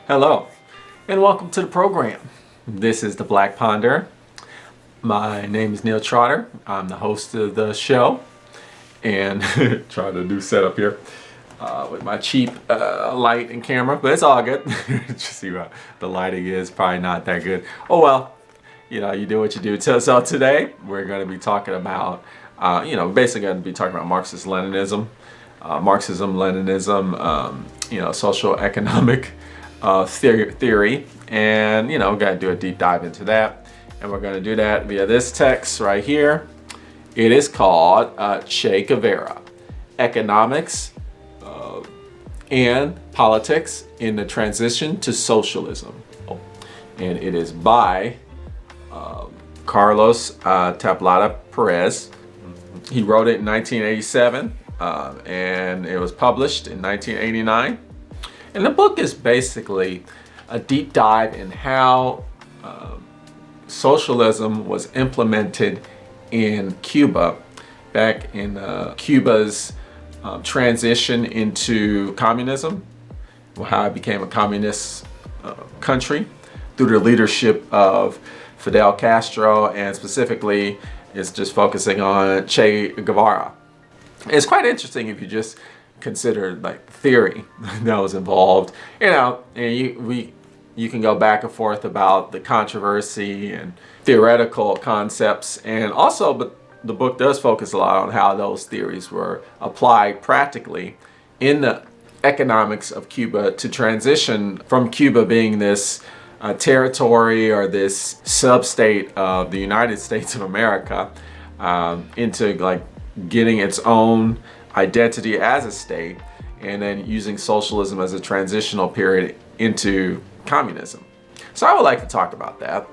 Hello, and welcome to the program. This is the Black Ponderer. My name is Neil Trotter. I'm the host of the show, and trying to do setup here with my cheap light and camera, but it's all good. Just see what the lighting is, probably not that good. Oh well, you do what you do. So today we're going to be talking about, basically going to be talking about Marxist-Leninism, Marxism-Leninism, social economic theory, and we're going to do a deep dive into that, and we're going to do that via this text right here. It is called Che Guevara, Economics and Politics in the Transition to Socialism, and it is by Carlos Tablada Perez. He wrote it in 1987, and it was published in 1989. And the book is basically a deep dive in how socialism was implemented in Cuba back in Cuba's transition into communism, how it became a communist country through the leadership of Fidel Castro, and specifically it's just focusing on Che Guevara. It's quite interesting if you just consider like theory that was involved, and you can go back and forth about the controversy and theoretical concepts, and also, but the book does focus a lot on how those theories were applied practically in the economics of Cuba to transition from Cuba being this territory or this sub-state of the United States of America into like getting its own identity as a state, and then using socialism as a transitional period into communism. So I would like to talk about that,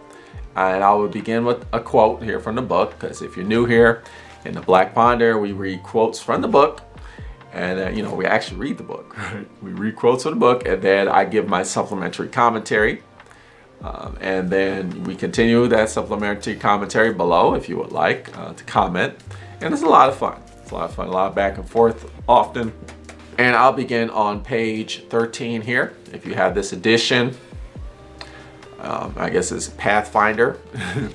and I will begin with a quote here from the book, because if you're new here in the Black Ponderer, we read quotes from the book, and we actually read the book, right? We read quotes from the book, and then I give my supplementary commentary, and then we continue that supplementary commentary below if you would like to comment, and it's a lot of fun. A lot of fun, a lot of back and forth often. And I'll begin on page 13 here. If you have this edition, I guess it's Pathfinder.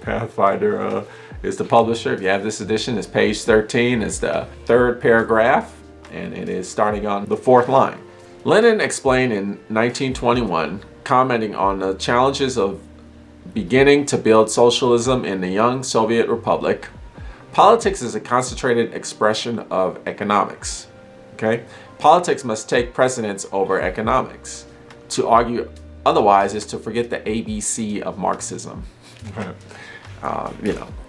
Pathfinder is the publisher. If you have this edition, it's page 13. It's the third paragraph, and it is starting on the fourth line. Lenin explained in 1921, commenting on the challenges of beginning to build socialism in the young Soviet Republic. Politics is a concentrated expression of economics. Okay? Politics must take precedence over economics. To argue otherwise is to forget the ABC of Marxism.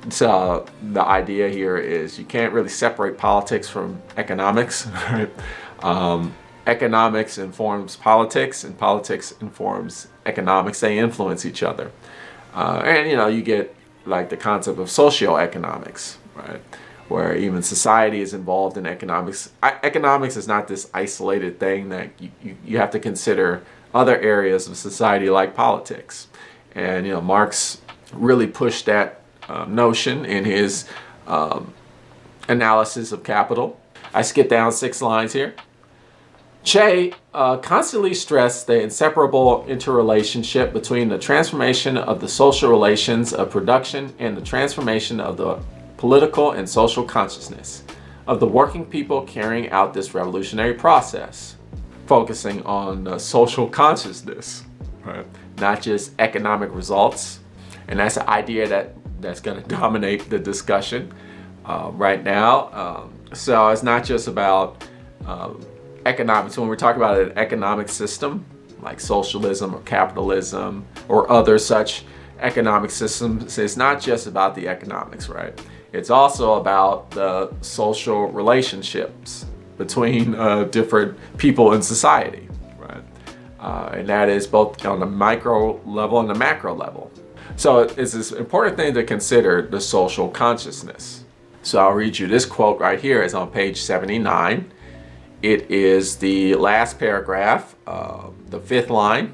So the idea here is you can't really separate politics from economics. Right? Economics informs politics, and politics informs economics. They influence each other. And you get like the concept of socioeconomics, right? Where even society is involved in economics. Economics is not this isolated thing that you have to consider other areas of society like politics. And Marx really pushed that notion in his analysis of capital. I skip down 6 lines here. Che constantly stressed the inseparable interrelationship between the transformation of the social relations of production and the transformation of the political and social consciousness of the working people carrying out this revolutionary process, focusing on the social consciousness, right? Not just economic results. And that's an idea that's going to dominate the discussion right now. So it's not just about economics. When we're talking about an economic system like socialism or capitalism or other such economic systems, it's not just about the economics, right? It's also about the social relationships between different people in society, right? And that is both on the micro level and the macro level. So it's this important thing to consider, the social consciousness. So I'll read you this quote right here. It's on page 79. It is the last paragraph, the 5th line.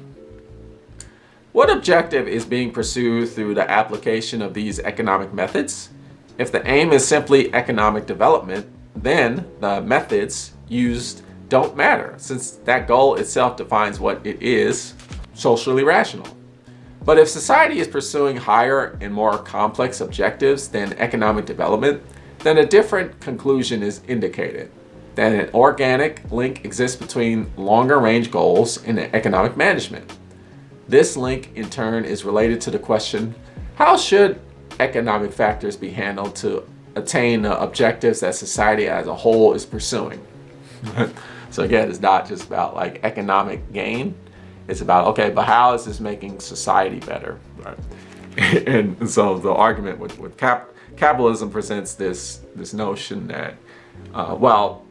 What objective is being pursued through the application of these economic methods? If the aim is simply economic development, then the methods used don't matter, since that goal itself defines what it is. socially rational. But if society is pursuing higher and more complex objectives than economic development, then a different conclusion is indicated, that an organic link exists between longer range goals and economic management. This link, in turn, is related to the question, how should economic factors be handled to attain the objectives that society as a whole is pursuing? So again, it's not just about like economic gain. It's about, okay, but how is this making society better? Right? And so the argument with capitalism presents this notion that, well,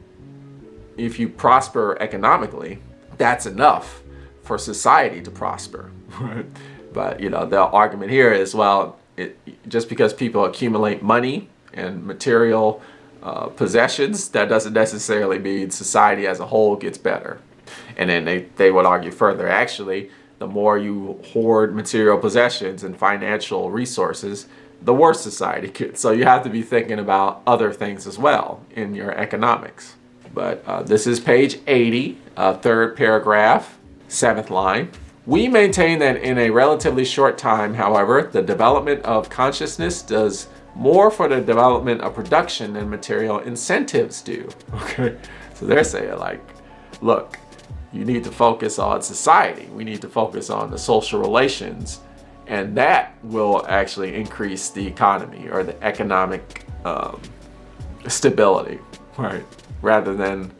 if you prosper economically, that's enough for society to prosper. Right? But the argument here is, well, just because people accumulate money and material possessions, that doesn't necessarily mean society as a whole gets better. And then they would argue further, actually, the more you hoard material possessions and financial resources, the worse society gets. So you have to be thinking about other things as well in your economics. But this is page 80, third paragraph, 7th line. We maintain that in a relatively short time, however, the development of consciousness does more for the development of production than material incentives do. Okay, so they're saying, like, look, you need to focus on society. We need to focus on the social relations, and that will actually increase the economy or the economic stability, right? Rather than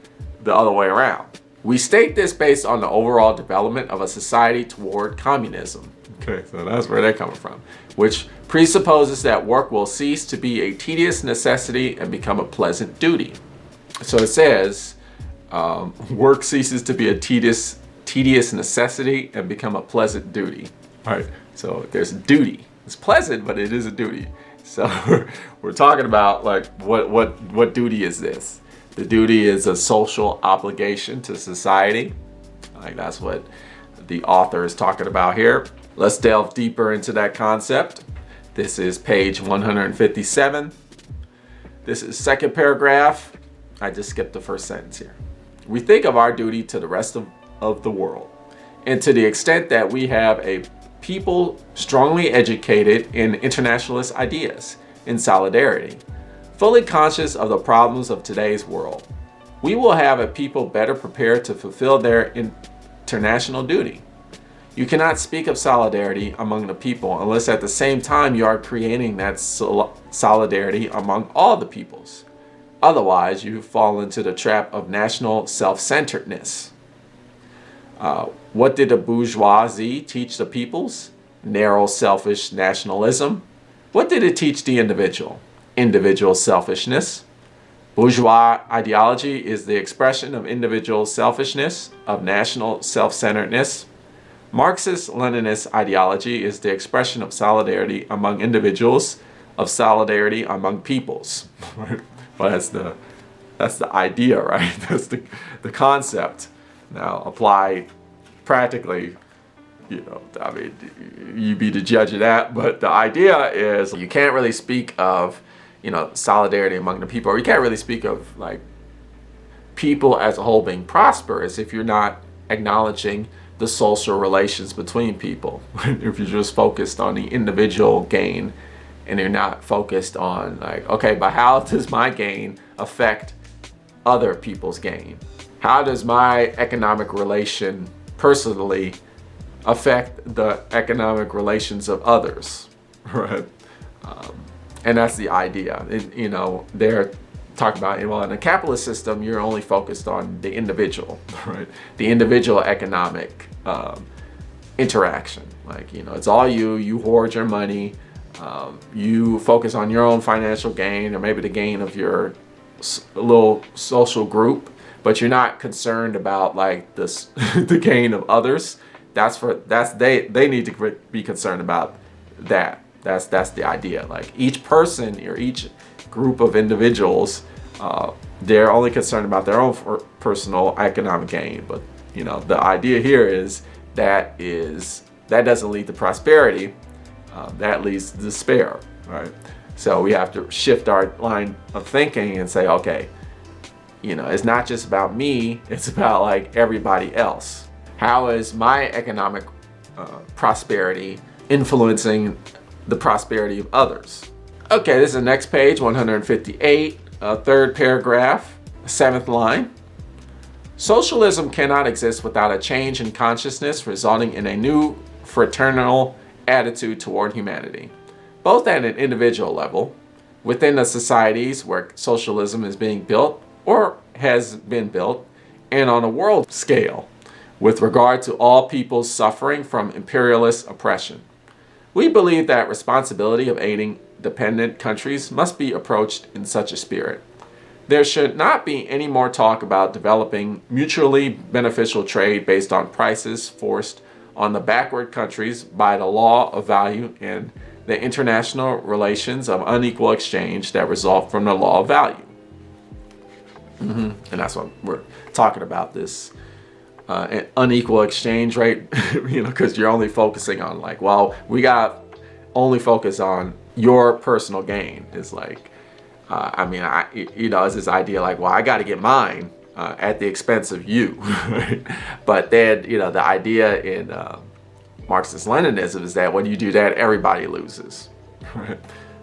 the other way around. We state this based on the overall development of a society toward communism. Okay, so that's where they're coming from, which presupposes that work will cease to be a tedious necessity and become a pleasant duty. So it says, work ceases to be a tedious necessity and become a pleasant duty. All right, so there's a duty. It's pleasant, but it is a duty. So we're talking about, like, what duty is this? The duty is a social obligation to society. Like, that's what the author is talking about here. Let's delve deeper into that concept. This is page 157. This is second paragraph. I just skipped the first sentence here. We think of our duty to the rest of the world, and to the extent that we have a people strongly educated in internationalist ideas, in solidarity, fully conscious of the problems of today's world, we will have a people better prepared to fulfill their international duty. You cannot speak of solidarity among the people unless at the same time you are creating that solidarity among all the peoples. Otherwise, you fall into the trap of national self-centeredness. What did the bourgeoisie teach the peoples? Narrow, selfish nationalism. What did it teach the individual? Individual selfishness. Bourgeois ideology is the expression of individual selfishness, of national self-centeredness. Marxist-Leninist ideology is the expression of solidarity among individuals, of solidarity among peoples. Well, that's the idea, right? That's the concept. Now, applied practically, I mean, you be the judge of that. But the idea is you can't really speak of, solidarity among the people, or you can't really speak of, like, people as a whole being prosperous if you're not acknowledging the social relations between people. If you're just focused on the individual gain, and you're not focused on, like, okay, but how does my gain affect other people's gain? How does my economic relation personally affect the economic relations of others, right? And that's the idea. They're talking about, well, in a capitalist system, you're only focused on the individual, right? The individual economic interaction. Like, it's all you hoard your money. You focus on your own financial gain, or maybe the gain of your little social group, but you're not concerned about, like, this the gain of others. They need to be concerned about that. That's the idea. Like, each person or each group of individuals, they're only concerned about their own personal economic gain. But the idea here is that doesn't lead to prosperity. That leads to despair, right? So we have to shift our line of thinking and say, okay, it's not just about me, it's about, like, everybody else. How is my economic prosperity influencing the prosperity of others. Okay, this is the next page, 158, third paragraph, seventh line. Socialism cannot exist without a change in consciousness resulting in a new fraternal attitude toward humanity, both at an individual level, within the societies where socialism is being built or has been built, and on a world scale, with regard to all peoples suffering from imperialist oppression. We believe that responsibility of aiding dependent countries must be approached in such a spirit. There should not be any more talk about developing mutually beneficial trade based on prices forced on the backward countries by the law of value and the international relations of unequal exchange that result from the law of value. And that's what we're talking about, this unequal exchange rate, because you're only focusing on like, well, we got only focus on your personal gain. It's like, it's this idea like, well, I got to get mine at the expense of you. But then, the idea in Marxist-Leninism is that when you do that, everybody loses.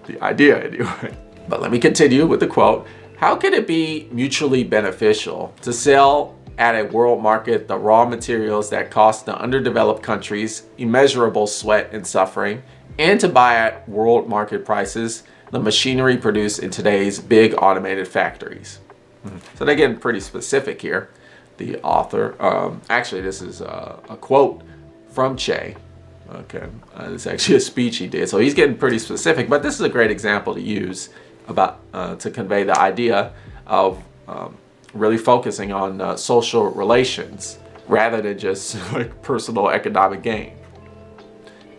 The idea, anyway. But let me continue with the quote. How can it be mutually beneficial to sell at a world market the raw materials that cost the underdeveloped countries immeasurable sweat and suffering, and to buy at world market prices the machinery produced in today's big automated factories? So they're getting pretty specific here. The author, actually this is a quote from Che. Okay, it's actually a speech he did. So he's getting pretty specific, but this is a great example to use about to convey the idea of really focusing on social relations rather than just like personal economic gain.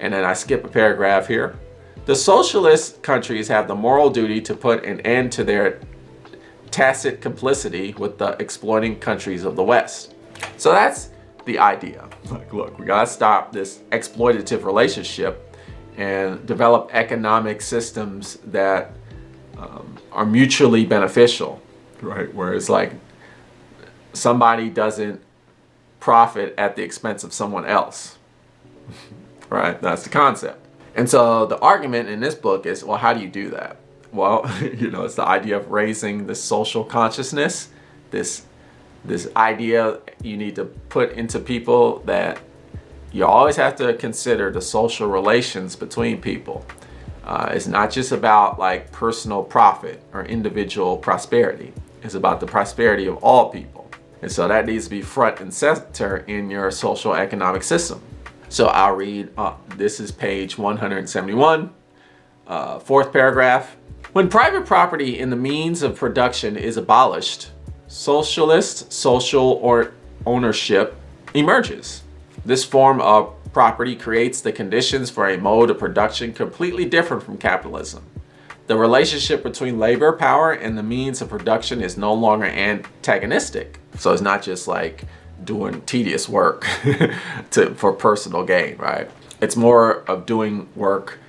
And then I skip a paragraph here. The socialist countries have the moral duty to put an end to their tacit complicity with the exploiting countries of the West. So that's the idea. Like, look, we gotta stop this exploitative relationship and develop economic systems that are mutually beneficial, right? Where it's like somebody doesn't profit at the expense of someone else, right? That's the concept. And so the argument in this book is, well, how do you do that? Well, it's the idea of raising the social consciousness, this idea you need to put into people that you always have to consider the social relations between people. It's not just about like personal profit or individual prosperity. It's about the prosperity of all people. And so that needs to be front and center in your social economic system. So I'll read, this is page 171, fourth paragraph. When private property in the means of production is abolished, socialist social ownership emerges. This form of property creates the conditions for a mode of production completely different from capitalism. The relationship between labor power and the means of production is no longer antagonistic. So it's not just like doing tedious work for personal gain, right? It's more of doing work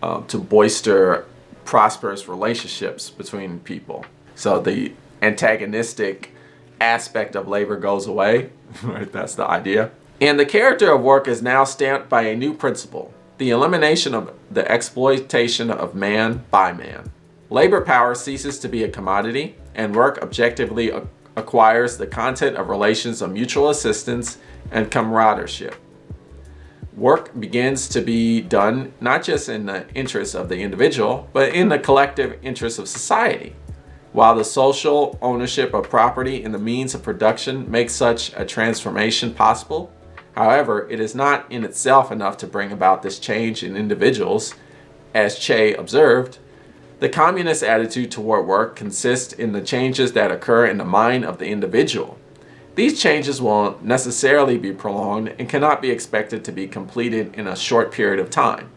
to bolster prosperous relationships between people. So the antagonistic aspect of labor goes away, right? That's the idea. And the character of work is now stamped by a new principle, the elimination of the exploitation of man by man. Labor power ceases to be a commodity, and work objectively acquires the content of relations of mutual assistance and camaraderie. Work begins to be done not just in the interests of the individual, but in the collective interests of society. While the social ownership of property and the means of production makes such a transformation possible, however, it is not in itself enough to bring about this change in individuals. As Che observed, the communist attitude toward work consists in the changes that occur in the mind of the individual. These changes will necessarily be prolonged and cannot be expected to be completed in a short period of time.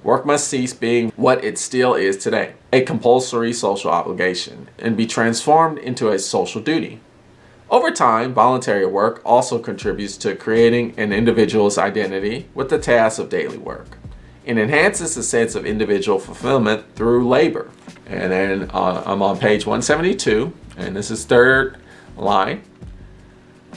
Work must cease being what it still is today, a compulsory social obligation, and be transformed into a social duty. Over time, voluntary work also contributes to creating an individual's identity with the tasks of daily work. It enhances the sense of individual fulfillment through labor. And then I'm on page 172, and this is third line.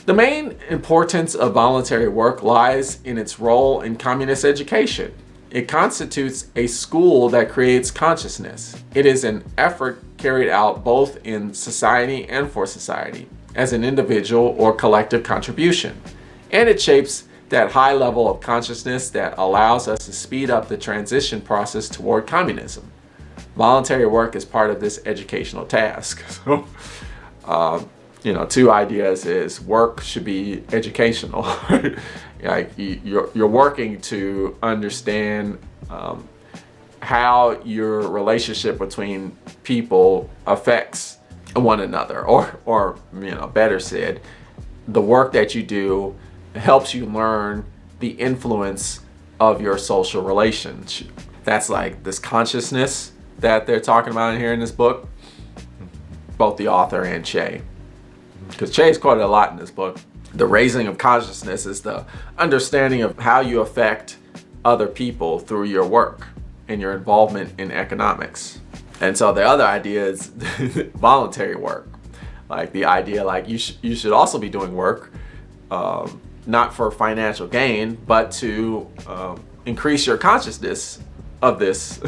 The main importance of voluntary work lies in its role in communist education. It constitutes a school that creates consciousness. It is an effort carried out both in society and for society, as an individual or collective contribution. And it shapes that high level of consciousness that allows us to speed up the transition process toward communism. Voluntary work is part of this educational task. So, two ideas is work should be educational. Like you're working to understand how your relationship between people affects one another, or better said, the work that you do helps you learn the influence of your social relations. That's like this consciousness that they're talking about here in this book, both the author and Che. Because Che's quoted a lot in this book. The raising of consciousness is the understanding of how you affect other people through your work and your involvement in economics. And so the other idea is voluntary work. Like the idea, like you should also be doing work, not for financial gain, but to increase your consciousness of this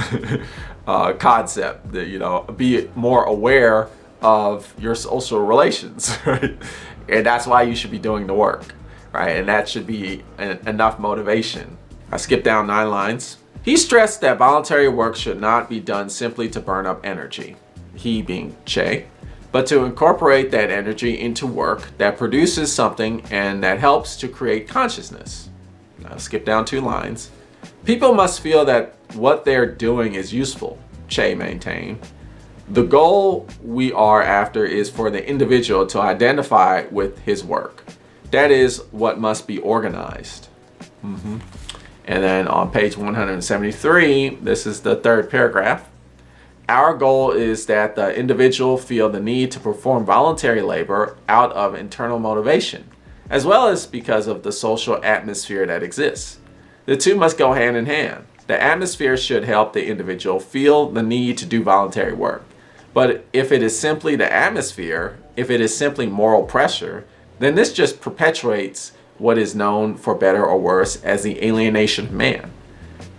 concept. That be more aware of your social relations, right? And that's why you should be doing the work, right? And that should be enough motivation. I skipped down 9 lines. He stressed that voluntary work should not be done simply to burn up energy, he being Che, but to incorporate that energy into work that produces something and that helps to create consciousness. I'll skip down 2 lines. People must feel that what they're doing is useful, Che maintained. The goal we are after is for the individual to identify with his work. That is what must be organized. And then on page 173, this is the 3rd paragraph. Our goal is that the individual feel the need to perform voluntary labor out of internal motivation, as well as because of the social atmosphere that exists. The two must go hand in hand. The atmosphere should help the individual feel the need to do voluntary work. But if it is simply the atmosphere, if it is simply moral pressure, then this just perpetuates what is known, for better or worse, as the alienation of man.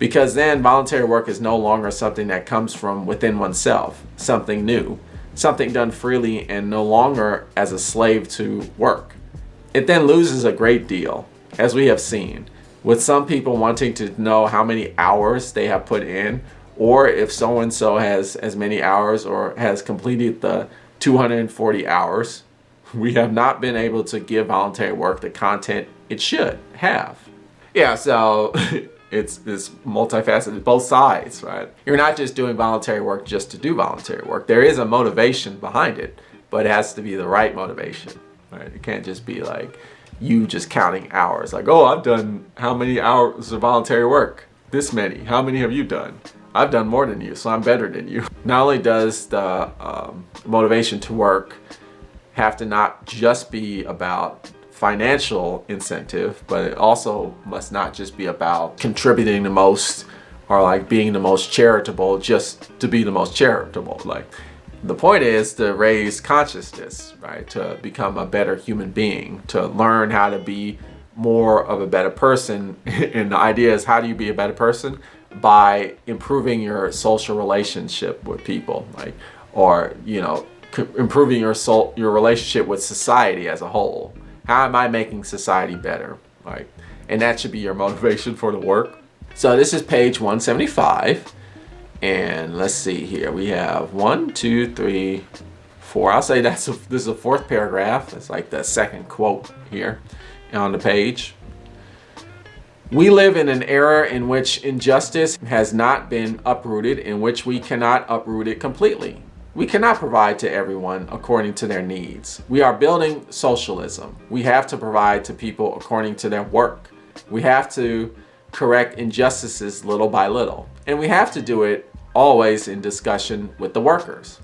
Because then voluntary work is no longer something that comes from within oneself, something new, something done freely and no longer as a slave to work. It then loses a great deal, as we have seen, with some people wanting to know how many hours they have put in, or if so-and-so has as many hours or has completed the 240 hours. We have not been able to give voluntary work the content it should have. Yeah, so it's multifaceted, both sides, right? You're not just doing voluntary work just to do voluntary work. There is a motivation behind it, but it has to be the right motivation, right? It can't just be like you just counting hours. Like, oh, I've done how many hours of voluntary work? This many. How many have you done? I've done more than you, so I'm better than you. Not only does the motivation to work have to not just be about financial incentive, but it also must not just be about contributing the most or like being the most charitable just to be the most charitable. Like the point is to raise consciousness, right? To become a better human being, to learn how to be more of a better person. And the idea is, how do you be a better person? By improving your social relationship with people, like, or improving your relationship with society as a whole. How am I making society better? Right? And that should be your motivation for the work. So this is page 175, and let's see here. We have 1, 2, 3, 4. I'll say this is the 4th paragraph. It's like the 2nd quote here on the page. We live in an era in which injustice has not been uprooted, in which we cannot uproot it completely. We cannot provide to everyone according to their needs. We are building socialism. We have to provide to people according to their work. We have to correct injustices little by little. And we have to do it always in discussion with the workers.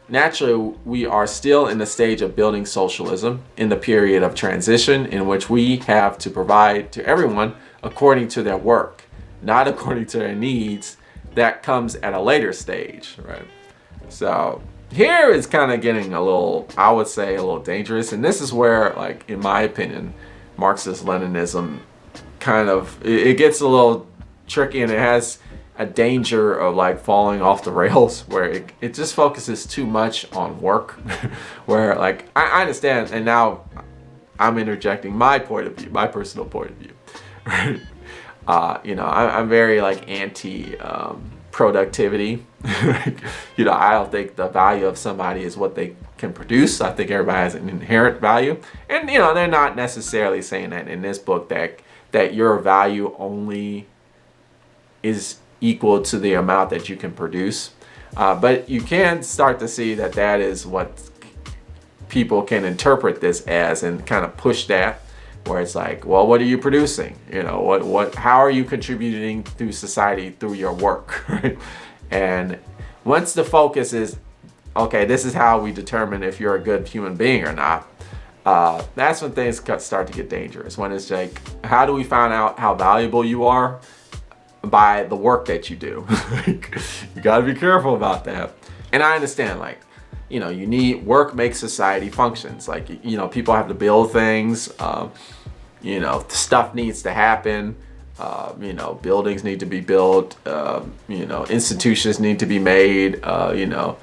Naturally, we are still in the stage of building socialism, in the period of transition in which we have to provide to everyone according to their work, not according to their needs. That comes at a later stage, right? So here it's kind of getting a little, I would say, a little dangerous. And this is where, like, in my opinion, Marxist-Leninism kind of, it gets a little tricky, and it has a danger of like falling off the rails, where it just focuses too much on work. Where like, I understand, and now I'm interjecting my point of view, my personal point of view. You know, I'm very like anti productivity. You know, I don't think the value of somebody is what they can produce. I think everybody has an inherent value, and you know, they're not necessarily saying that in this book that your value only is equal to the amount that you can produce, but you can start to see that that is what people can interpret this as, and kind of push that, where it's like, well, what are you producing? You know, how are you contributing to society through your work? Right? And once the focus is, okay, this is how we determine if you're a good human being or not, that's when things start to get dangerous. When it's like, how do we find out how valuable you are? By the work that you do. You got to be careful about that. And I understand, like, you know, you need work makes society functions. Like, you know, people have to build things. You know, stuff needs to happen. You know, buildings need to be built. You know, institutions need to be made. You know,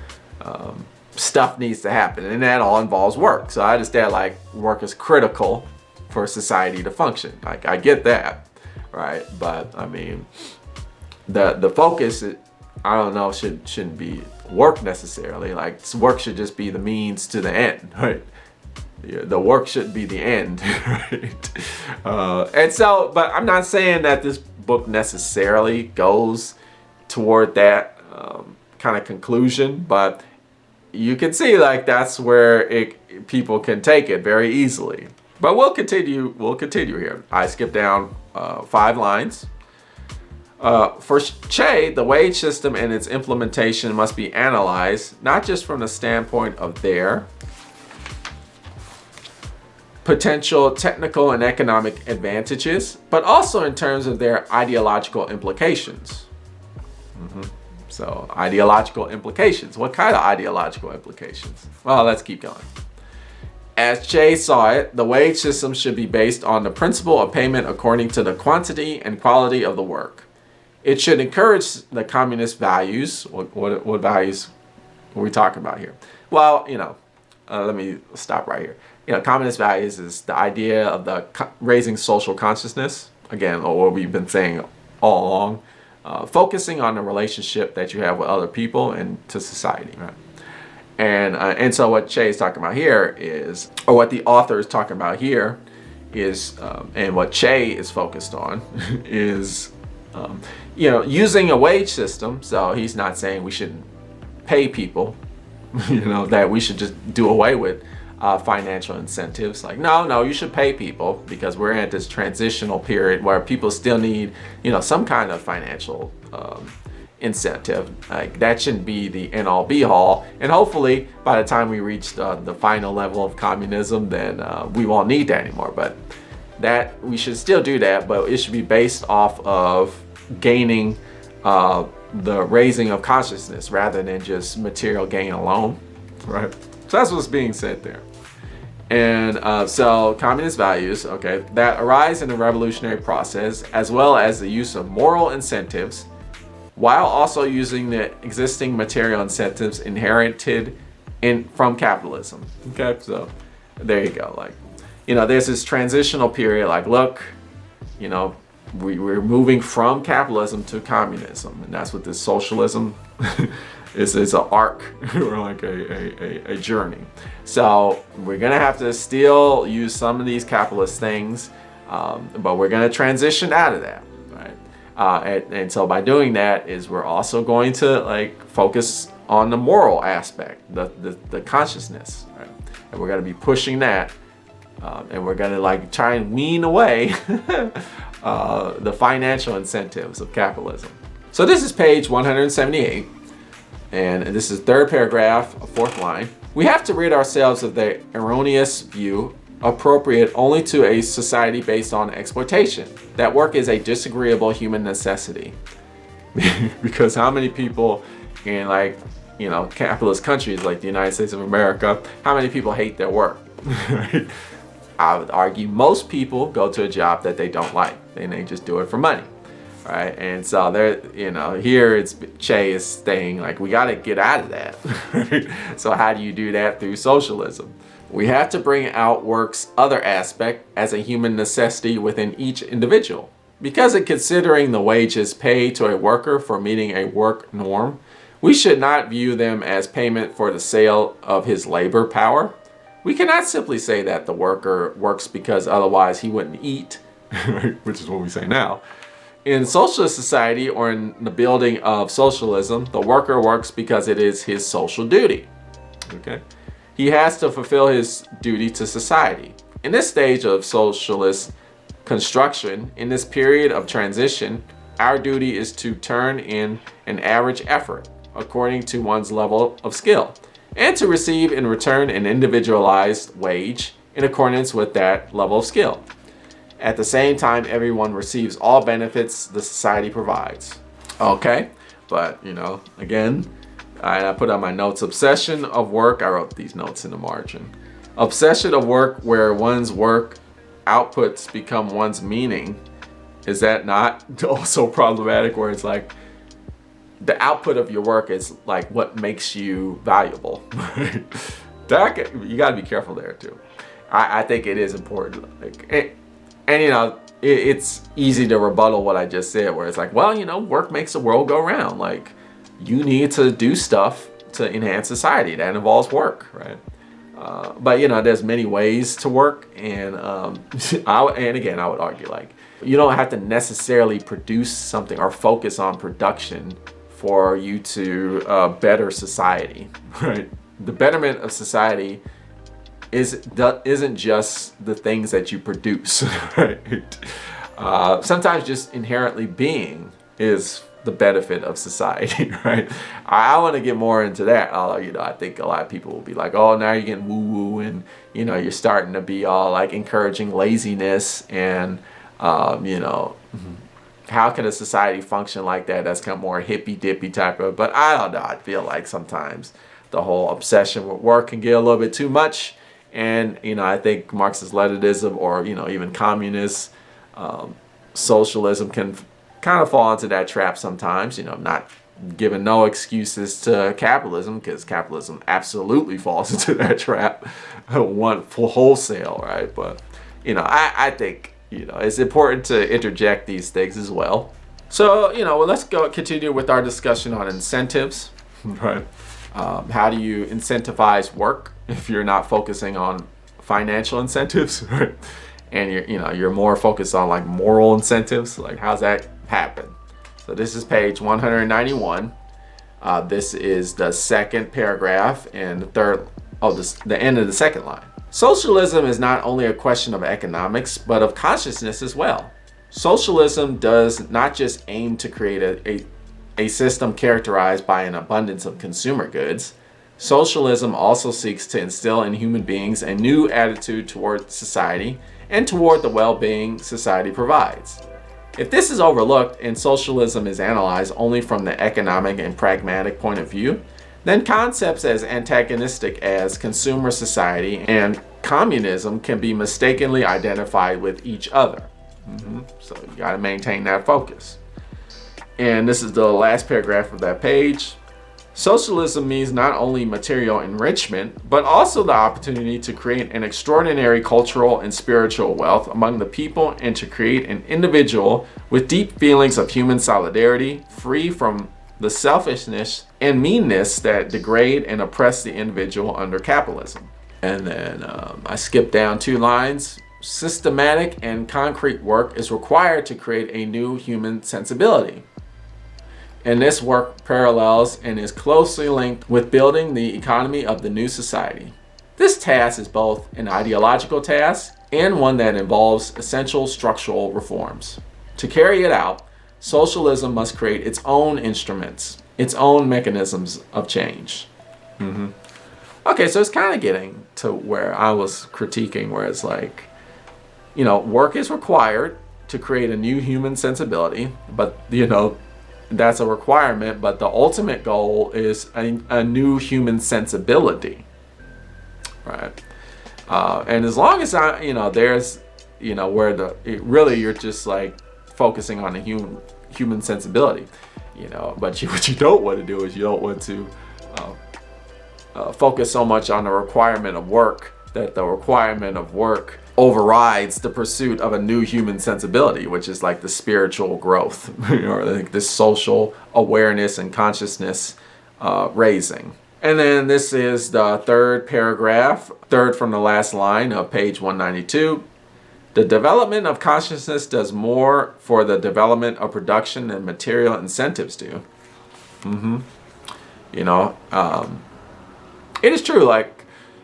stuff needs to happen, and that all involves work. So I understand, like, work is critical for society to function. Like, I get that, right? But I mean, the focus, I don't know, shouldn't be work necessarily. Like, work should just be the means to the end, right? The work shouldn't be the end, right? And so, but I'm not saying that this book necessarily goes toward that kind of conclusion, but you can see, like, that's where people can take it very easily. But we'll continue here. I skipped down 5 lines. For Che, the wage system and its implementation must be analyzed not just from the standpoint of their potential technical and economic advantages, but also in terms of their ideological implications. So, ideological implications. What kind of ideological implications? Well, let's keep going. As Che saw it, the wage system should be based on the principle of payment according to the quantity and quality of the work. It should encourage the communist values. What values are we talking about here? Well, you know, let me stop right here. You know, communist values is the idea of raising social consciousness. Again, what we've been saying all along, focusing on the relationship that you have with other people and to society, right? And so what Che is talking about here is, or what the author is talking about here is, and what Che is focused on is, you know, using a wage system. So he's not saying we shouldn't pay people, you know, that we should just do away with financial incentives. Like, no, you should pay people, because we're at this transitional period where people still need, you know, some kind of financial incentive. Like, that shouldn't be the end all be all. And hopefully by the time we reach the final level of communism, then we won't need that anymore. But that we should still do that, but it should be based off of gaining the raising of consciousness rather than just material gain alone, right? So that's what's being said there. And so communist values, okay, that arise in the revolutionary process, as well as the use of moral incentives, while also using the existing material incentives inherited from capitalism. Okay, so there you go. Like, you know, there's this transitional period. Like, look, you know, we're moving from capitalism to communism, and that's what this socialism is an arc, or like a journey. So we're gonna have to still use some of these capitalist things, but we're gonna transition out of that, right? And so by doing that is we're also going to like focus on the moral aspect, the consciousness, right? And we're gonna be pushing that, and we're gonna like try and wean away the financial incentives of capitalism. So this is page 178. And this is 3rd paragraph, 4th line. We have to rid ourselves of the erroneous view appropriate only to a society based on exploitation, that work is a disagreeable human necessity. Because how many people in like capitalist countries like the United States of America, how many people hate their work? I would argue most people go to a job that they don't like and they just do it for money, right? And so here it's Che is saying like, we got to get out of that. So how do you do that? Through socialism. We have to bring out work's other aspect as a human necessity within each individual. Because in considering the wages paid to a worker for meeting a work norm, we should not view them as payment for the sale of his labor power. We cannot simply say that the worker works because otherwise he wouldn't eat, which is what we say now. In socialist society, or in the building of socialism, the worker works because it is his social duty. Okay? He has to fulfill his duty to society. In this stage of socialist construction, in this period of transition, our duty is to turn in an average effort according to one's level of skill, and to receive in return an individualized wage in accordance with that level of skill. At the same time, everyone receives all benefits the society provides. Okay, but again, I put on my notes, obsession of work. I wrote these notes in the margin. Obsession of work where one's work outputs become one's meaning. Is that not also problematic, where it's like the output of your work is like what makes you valuable? You got to be careful there too. I think it is important. It's easy to rebuttal what I just said, where it's like, well, work makes the world go round. Like, you need to do stuff to enhance society. That involves work, right? But there's many ways to work, and I would argue like you don't have to necessarily produce something or focus on production for you to better society, right? The betterment of society isn't just the things that you produce, right? Sometimes just inherently being is the benefit of society, right? I want to get more into that, although I think a lot of people will be like, oh, now you're getting woo-woo, and you're starting to be all like encouraging laziness, and how can a society function like that? That's kind of more hippy-dippy type of, but I don't know, I feel like sometimes the whole obsession with work can get a little bit too much, and I think Marxist-Leninism, or even communist socialism can kind of fall into that trap sometimes. Not giving no excuses to capitalism, because capitalism absolutely falls into that trap, one full wholesale, right? But I think it's important to interject these things as well. So let's continue with our discussion on incentives, right? How do you incentivize work if you're not focusing on financial incentives, right? And you're more focused on like moral incentives? Like, how's that happen? So this is page 191. This is the second paragraph and the end of the second line. Socialism is not only a question of economics, but of consciousness as well. Socialism does not just aim to create a system characterized by an abundance of consumer goods. Socialism also seeks to instill in human beings a new attitude toward society and toward the well-being society provides. If this is overlooked and socialism is analyzed only from the economic and pragmatic point of view, then concepts as antagonistic as consumer society and communism can be mistakenly identified with each other. So you got to maintain that focus. And this is the last paragraph of that page. Socialism means not only material enrichment, but also the opportunity to create an extraordinary cultural and spiritual wealth among the people, and to create an individual with deep feelings of human solidarity, free from the selfishness and meanness that degrade and oppress the individual under capitalism. And then I skipped down 2 lines. Systematic and concrete work is required to create a new human sensibility. And this work parallels and is closely linked with building the economy of the new society. This task is both an ideological task and one that involves essential structural reforms. To carry it out, socialism must create its own instruments, its own mechanisms of change. Okay, so it's kind of getting to where I was critiquing, where it's like, work is required to create a new human sensibility, but That's a requirement, but the ultimate goal is a new human sensibility, right? And as long as there's, where really you're just like focusing on the human sensibility, but what you don't want to do is you don't want to focus so much on the requirement of work that the requirement of work overrides the pursuit of a new human sensibility, which is like the spiritual growth, or like this social awareness and consciousness raising. And then this is the third paragraph, third from the last line of page 192. The development of consciousness does more for the development of production than material incentives do. It is true, like,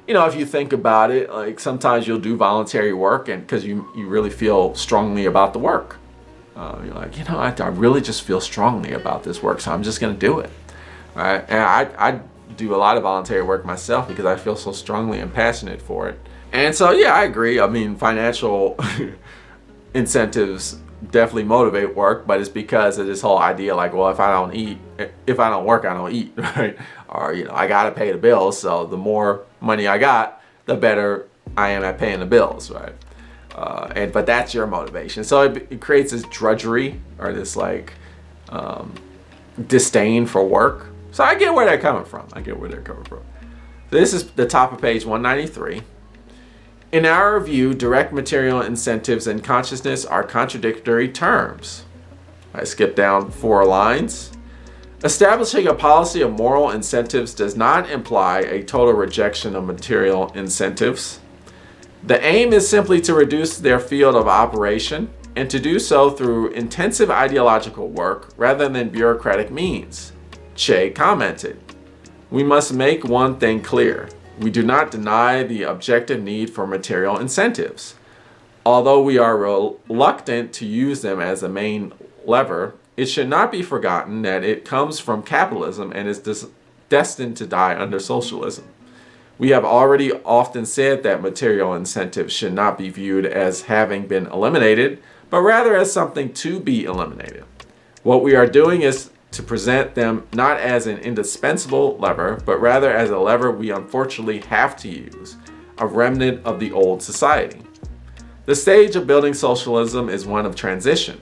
if you think about it, like sometimes you'll do voluntary work and because you really feel strongly about the work. You're like, I really just feel strongly about this work, so I'm just going to do it. Right? And I do a lot of voluntary work myself because I feel so strongly and passionate for it. And so, yeah, I agree. I mean, financial incentives definitely motivate work, but it's because of this whole idea like, well, if I don't work, I don't eat, right? Or, I got to pay the bills. So the more money I got, the better I am at paying the bills, right? But that's your motivation. So it creates this drudgery or this like disdain for work. So I get where they're coming from. This is the top of page 193. In our view, direct material incentives and consciousness are contradictory terms. I skip down 4 lines. Establishing a policy of moral incentives does not imply a total rejection of material incentives. The aim is simply to reduce their field of operation and to do so through intensive ideological work rather than bureaucratic means. Che commented, "We must make one thing clear. We do not deny the objective need for material incentives. Although we are reluctant to use them as a main lever, it should not be forgotten that it comes from capitalism and is destined to die under socialism. We have already often said that material incentives should not be viewed as having been eliminated, but rather as something to be eliminated. What we are doing is to present them not as an indispensable lever, but rather as a lever we unfortunately have to use, a remnant of the old society. The stage of building socialism is one of transition.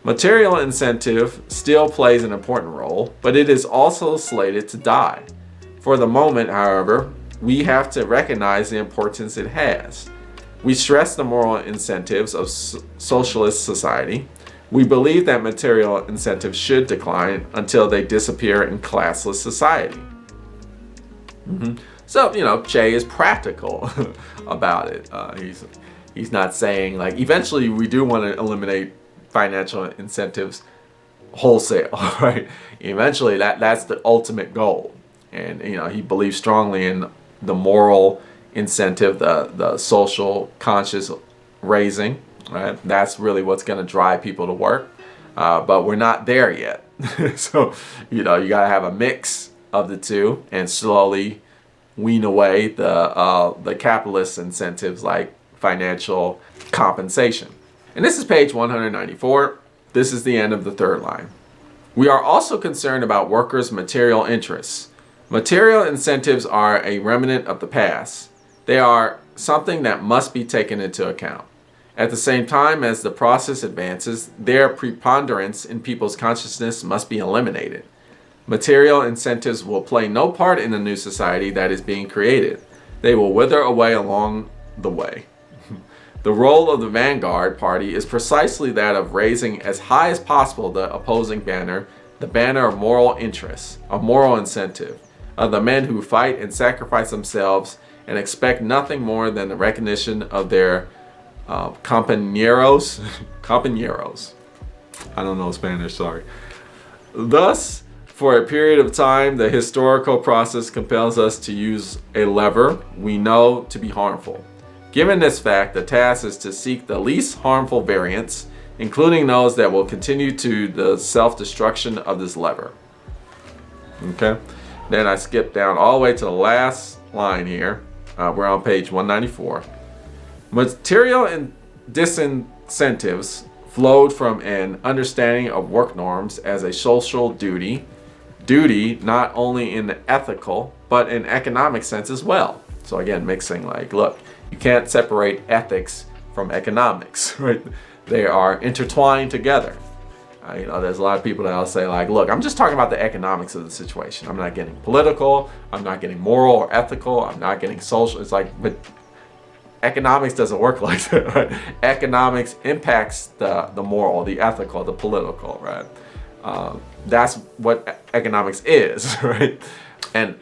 Material incentive still plays an important role, but it is also slated to die. For the moment, however, we have to recognize the importance it has. We stress the moral incentives of socialist society. We believe that material incentives should decline until they disappear in classless society." So, Che is practical about it. He's not saying like eventually we do want to eliminate financial incentives wholesale, right? Eventually that's the ultimate goal. And, he believes strongly in the moral incentive, the social conscious raising. Right? That's really what's going to drive people to work. But we're not there yet. So, you got to have a mix of the two and slowly wean away the capitalist incentives like financial compensation. And this is page 194. This is the end of the third line. We are also concerned about workers' material interests. Material incentives are a remnant of the past. They are something that must be taken into account. At the same time as the process advances, their preponderance in people's consciousness must be eliminated. Material incentives will play no part in the new society that is being created. They will wither away along the way. The role of the vanguard party is precisely that of raising as high as possible the opposing banner, the banner of moral interests, of moral incentive, of the men who fight and sacrifice themselves and expect nothing more than the recognition of their compañeros. I don't know Spanish, sorry. Thus, for a period of time, the historical process compels us to use a lever we know to be harmful. Given this fact, the task is to seek the least harmful variants, including those that will continue to the self-destruction of this lever. Okay, then I skip down all the way to the last line here. We're on page 194. Material and disincentives flowed from an understanding of work norms as a social duty not only in the ethical but in economic sense as well. So again, mixing, like, look, you can't separate ethics from economics, right? They are intertwined together. There's a lot of people that'll say, like, look, I'm just talking about the economics of the situation. I'm not getting political. I'm not getting moral or ethical. I'm not getting social. It's like, but economics doesn't work like that, right? Economics impacts the moral, the ethical, the political, right? That's what economics is, right? And,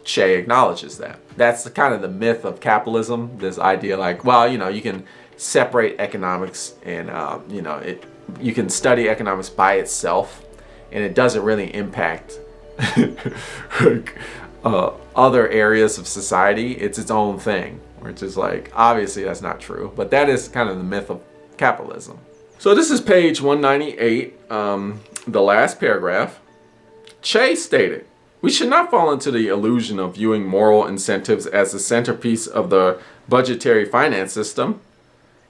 Che acknowledges that. That's the kind of the myth of capitalism, this idea like, well, you can separate economics and, you can study economics by itself and it doesn't really impact other areas of society. It's its own thing, which is like, obviously that's not true, but that is kind of the myth of capitalism. So this is page 198, the last paragraph. Che stated, "We should not fall into the illusion of viewing moral incentives as the centerpiece of the budgetary finance system.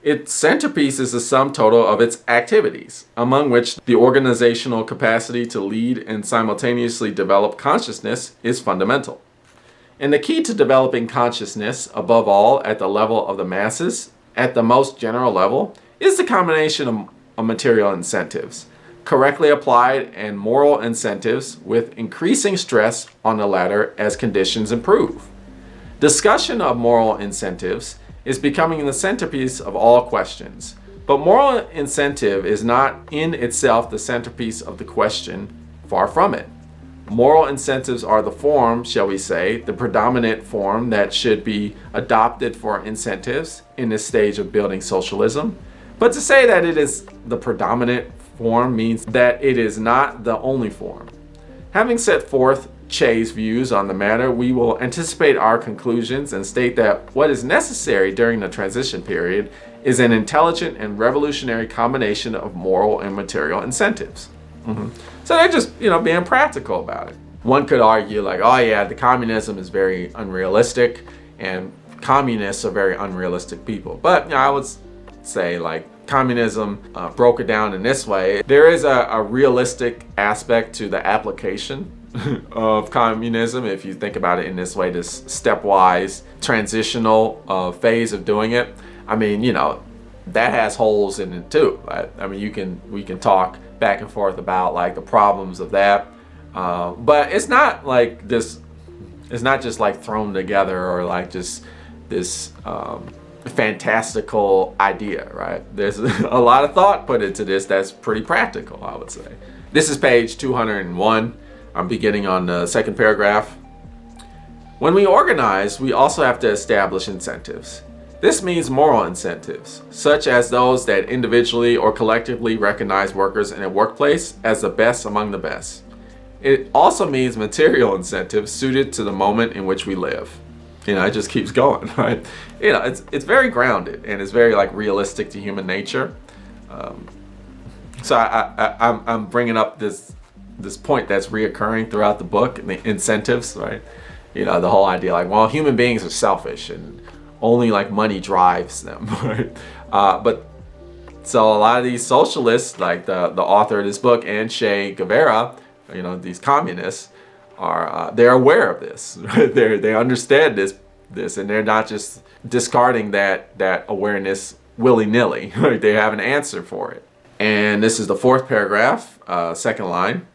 Its centerpiece is the sum total of its activities, among which the organizational capacity to lead and simultaneously develop consciousness is fundamental. And the key to developing consciousness, above all at the level of the masses, at the most general level, is the combination of material incentives, correctly applied, and moral incentives with increasing stress on the latter as conditions improve. Discussion of moral incentives is becoming the centerpiece of all questions. But moral incentive is not in itself the centerpiece of the question, far from it. Moral incentives are the form, shall we say, the predominant form that should be adopted for incentives in this stage of building socialism. But to say that it is the predominant form means that it is not the only form. Having set forth Che's views on the matter, we will anticipate our conclusions and state that what is necessary during the transition period is an intelligent and revolutionary combination of moral and material incentives." So they're just, being practical about it. One could argue like, oh yeah, the communism is very unrealistic and communists are very unrealistic people. But I would say like communism broke it down in this way. There is a realistic aspect to the application of communism, if you think about it in this way, this stepwise transitional phase of doing it. That has holes in it too. Right? We can talk back and forth about like the problems of that, but it's not like this. It's not just like thrown together or like just this fantastical idea, right? There's a lot of thought put into this that's pretty practical, I would say. This is page 201. I'm beginning on the second paragraph. "When we organize, we also have to establish incentives. This means moral incentives, such as those that individually or collectively recognize workers in a workplace as the best among the best. It also means material incentives suited to the moment in which we live." It just keeps going, right? It's very grounded and it's very like realistic to human nature. So I'm bringing up this point that's reoccurring throughout the book, and the incentives, right? The whole idea like, well, human beings are selfish and only like money drives them, right? But so a lot of these socialists, like the author of this book and Che Guevara, these communists are they're aware of this. Right? They understand this, and they're not just discarding that awareness willy-nilly. Right? They have an answer for it. And this is the fourth paragraph, second line.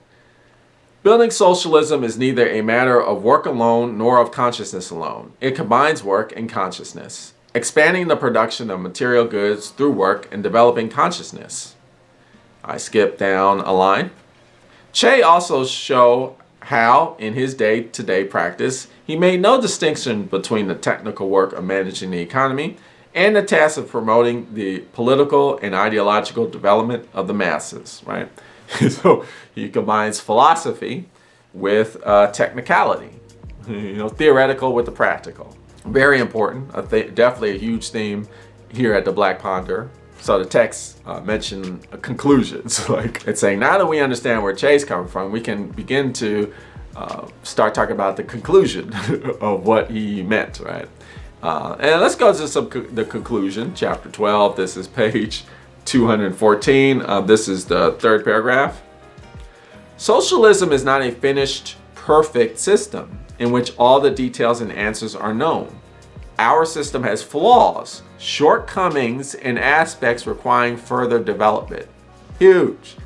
"Building socialism is neither a matter of work alone nor of consciousness alone. It combines work and consciousness, expanding the production of material goods through work and developing consciousness." I skip down a line. Che also show how, in his day-to-day practice, he made no distinction between the technical work of managing the economy and the task of promoting the political and ideological development of the masses, right? So he combines philosophy with technicality, theoretical with the practical. Very important, definitely a huge theme here at the Black Ponderer. So the text mention conclusions, like it's saying, now that we understand where Che's coming from, we can begin to start talking about the conclusion of what he meant, right? And let's go to the conclusion, chapter 12. This is page 214. This is the third paragraph. Socialism is not a finished, perfect system in which all the details and answers are known. Our system has flaws, shortcomings, and aspects requiring further development. Huge.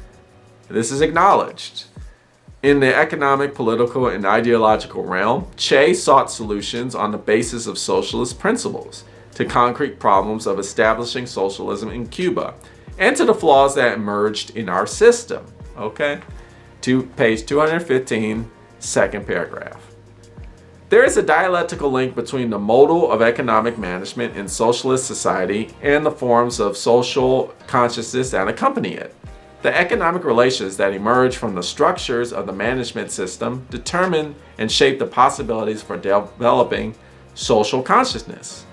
This is acknowledged. In the economic, political, and ideological realm, Che sought solutions on the basis of socialist principles to concrete problems of establishing socialism in Cuba and to the flaws that emerged in our system. Okay? To page 215, second paragraph. There is a dialectical link between the model of economic management in socialist society and the forms of social consciousness that accompany it. The economic relations that emerge from the structures of the management system determine and shape the possibilities for developing social consciousness.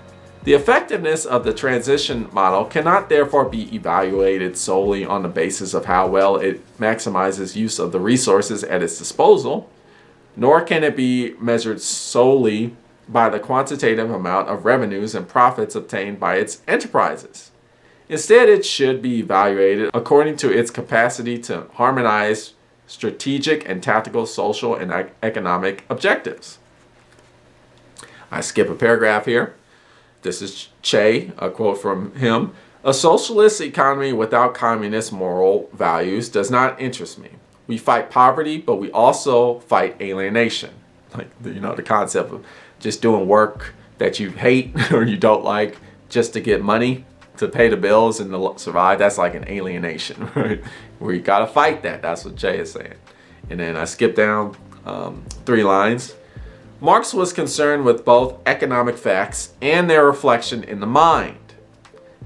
The effectiveness of the transition model cannot therefore be evaluated solely on the basis of how well it maximizes use of the resources at its disposal, nor can it be measured solely by the quantitative amount of revenues and profits obtained by its enterprises. Instead, it should be evaluated according to its capacity to harmonize strategic and tactical social and economic objectives. I skip a paragraph here. This is Che, a quote from him. A socialist economy without communist moral values does not interest me. We fight poverty, but we also fight alienation. Like, the concept of just doing work that you hate or you don't like just to get money to pay the bills and to survive. That's like an alienation, right? Where you gotta fight that. That's what Che is saying. And then I skip down 3 lines. Marx was concerned with both economic facts and their reflection in the mind,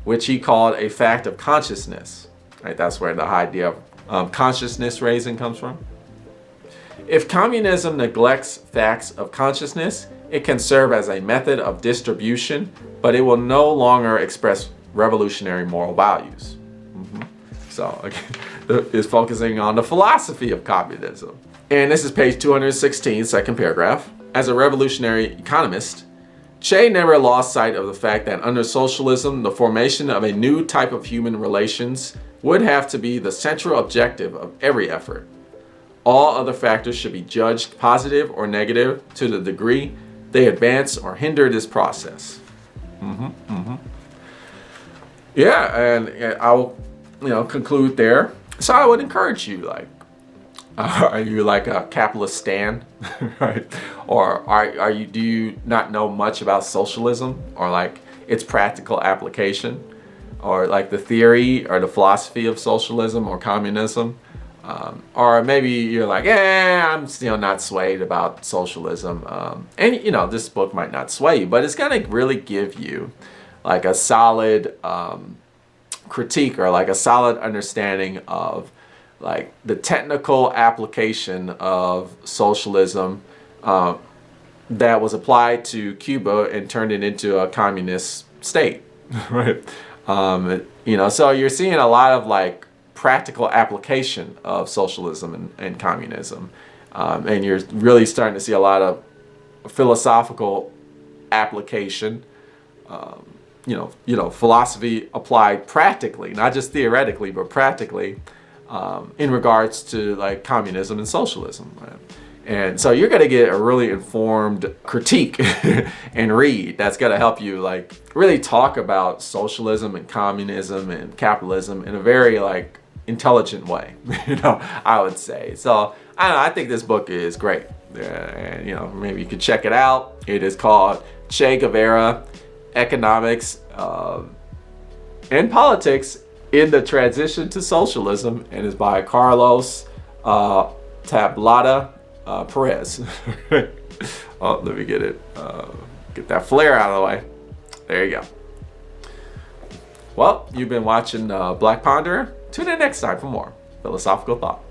which he called a fact of consciousness. Right? That's where the idea of consciousness raising comes from. If communism neglects facts of consciousness, it can serve as a method of distribution, but it will no longer express revolutionary moral values. So again, is focusing on the philosophy of communism. And this is page 216, second paragraph. As a revolutionary economist, Che never lost sight of the fact that under socialism, the formation of a new type of human relations would have to be the central objective of every effort. All other factors should be judged positive or negative to the degree they advance or hinder this process. Yeah, and I'll conclude there. So I would encourage you, are you like a capitalist stan, right? Or do you not know much about socialism or like its practical application, or like the theory or the philosophy of socialism or communism? Or maybe you're like, I'm still not swayed about socialism. And this book might not sway you, but it's gonna really give you like a solid critique or like a solid understanding of like the technical application of socialism that was applied to Cuba and turned it into a communist state, right? So you're seeing a lot of like practical application of socialism and communism, and you're really starting to see a lot of philosophical application. Philosophy applied practically, not just theoretically, but practically, in regards to like communism and socialism. Right? And so you're going to get a really informed critique and read that's going to help you like really talk about socialism and communism and capitalism in a very like intelligent way, I would say. So I think this book is great. And maybe you could check it out. It is called Che Guevara, Economics and Politics in the Transition to Socialism, and is by Carlos Tablada Perez. Let me get it. Get that flare out of the way. There you go. Well, you've been watching Black Ponderer. Tune in next time for more philosophical thought.